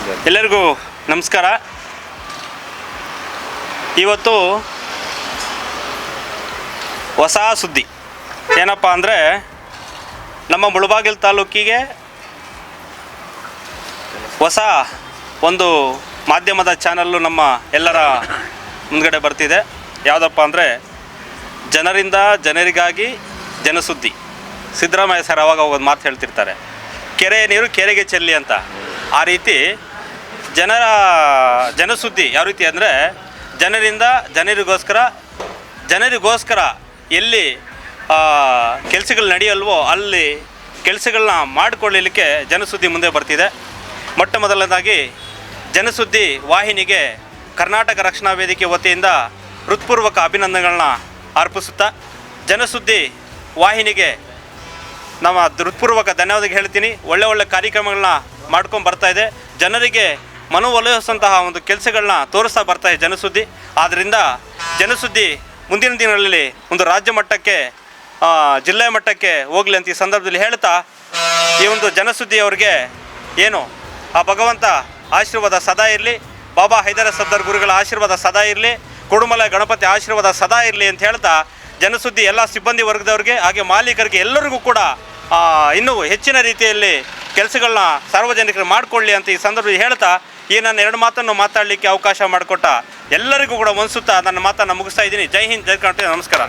ಎಲ್ಲರಿಗೂ ನಮಸ್ಕಾರ. ಇವತ್ತು ಹೊಸ ಸುದ್ದಿ ಏನಪ್ಪ ಅಂದರೆ, ನಮ್ಮ ಮುಳಬಾಗಿಲು ತಾಲೂಕಿಗೆ ಹೊಸ ಒಂದು ಮಾಧ್ಯಮದ ಚಾನಲ್ಲು ನಮ್ಮ ಎಲ್ಲರ ಮುಂದ್ಗಡೆ ಬರ್ತಿದೆ. ಯಾವುದಪ್ಪ ಅಂದರೆ, ಜನರಿಂದ ಜನರಿಗಾಗಿ ಜನಸುದ್ದಿ. ಸಿದ್ದರಾಮಯ್ಯ ಸರ್ ಅವಾಗ ಒಂದು ಮಾತು ಹೇಳ್ತಿರ್ತಾರೆ, ಕೆರೆಯ ನೀರು ಕೆರೆಗೆ ಚೆಲ್ಲಿ ಅಂತ. ಆ ರೀತಿ ಜನಸುದ್ದಿ ಯಾವ ರೀತಿ ಅಂದರೆ, ಜನರಿಂದ ಜನರಿಗೋಸ್ಕರ ಎಲ್ಲಿ ಕೆಲಸಗಳು ನಡೆಯಲ್ವೋ ಅಲ್ಲಿ ಕೆಲಸಗಳನ್ನ ಮಾಡಿಕೊಳ್ಳಲಿಕ್ಕೆ ಜನಸುದ್ದಿ ಮುಂದೆ ಬರ್ತಿದೆ. ಮೊಟ್ಟ ಮೊದಲನೇದಾಗಿ ಜನಸುದ್ದಿ ವಾಹಿನಿಗೆ ಕರ್ನಾಟಕ ರಕ್ಷಣಾ ವೇದಿಕೆ ವತಿಯಿಂದ ಹೃತ್ಪೂರ್ವಕ ಅಭಿನಂದನೆಗಳನ್ನ ಅರ್ಪಿಸುತ್ತಾ, ಜನಸುದ್ದಿ ವಾಹಿನಿಗೆ ನಮ್ಮ ಹೃತ್ಪೂರ್ವಕ ಧನ್ಯವಾದ ಹೇಳ್ತೀನಿ. ಒಳ್ಳೆ ಕಾರ್ಯಕ್ರಮಗಳನ್ನ ಮಾಡ್ಕೊಂಡು ಬರ್ತಾಯಿದೆ. ಜನರಿಗೆ ಮನವೊಲಿಸುವಂತಹ ಒಂದು ಕೆಲಸಗಳನ್ನ ತೋರಿಸ್ತಾ ಬರ್ತಾಯಿದೆ ಜನಸುದ್ದಿ. ಆದ್ದರಿಂದ ಜನಸುದ್ದಿ ಮುಂದಿನ ದಿನಗಳಲ್ಲಿ ಒಂದು ರಾಜ್ಯ ಮಟ್ಟಕ್ಕೆ, ಜಿಲ್ಲೆ ಮಟ್ಟಕ್ಕೆ ಹೋಗಲಿ ಅಂತ ಈ ಸಂದರ್ಭದಲ್ಲಿ ಹೇಳ್ತಾ, ಈ ಒಂದು ಜನಸುದ್ದಿ ಅವರಿಗೆ ಏನು ಆ ಭಗವಂತ ಆಶೀರ್ವಾದ ಸದಾ ಇರಲಿ, ಬಾಬಾ ಹೈದರ ಸರ್ದಾರ್ ಗುರುಗಳ ಆಶೀರ್ವಾದ ಸದಾ ಇರಲಿ, ಕುಡುಮಲ ಗಣಪತಿ ಆಶೀರ್ವಾದ ಸದಾ ಇರಲಿ ಅಂತ ಹೇಳ್ತಾ, ಜನಸುದ್ದಿ ಎಲ್ಲ ಸಿಬ್ಬಂದಿ ವರ್ಗದವ್ರಿಗೆ ಹಾಗೆ ಮಾಲೀಕರಿಗೆ ಎಲ್ಲರಿಗೂ ಕೂಡ ಇನ್ನೂ ಹೆಚ್ಚಿನ ರೀತಿಯಲ್ಲಿ ಕೆಲಸಗಳನ್ನ ಸಾರ್ವಜನಿಕರು ಮಾಡಿಕೊಳ್ಳಿ ಅಂತ ಈ ಸಂದರ್ಭದಲ್ಲಿ ಹೇಳ್ತಾ, ಈ ನನ್ನ ಎರಡು ಮಾತನ್ನು ಮಾತಾಡಲಿಕ್ಕೆ ಅವಕಾಶ ಮಾಡಿಕೊಟ್ಟ ಎಲ್ಲರಿಗೂ ಕೂಡ ಮನಸುತ್ತಾ ನನ್ನ ಮಾತನ್ನು ಮುಗಿಸ್ತಾ ಇದ್ದೀನಿ. ಜೈ ಹಿಂದ್, ಜೈ ಕರ್ನಾಟಕ, ನಮಸ್ಕಾರ.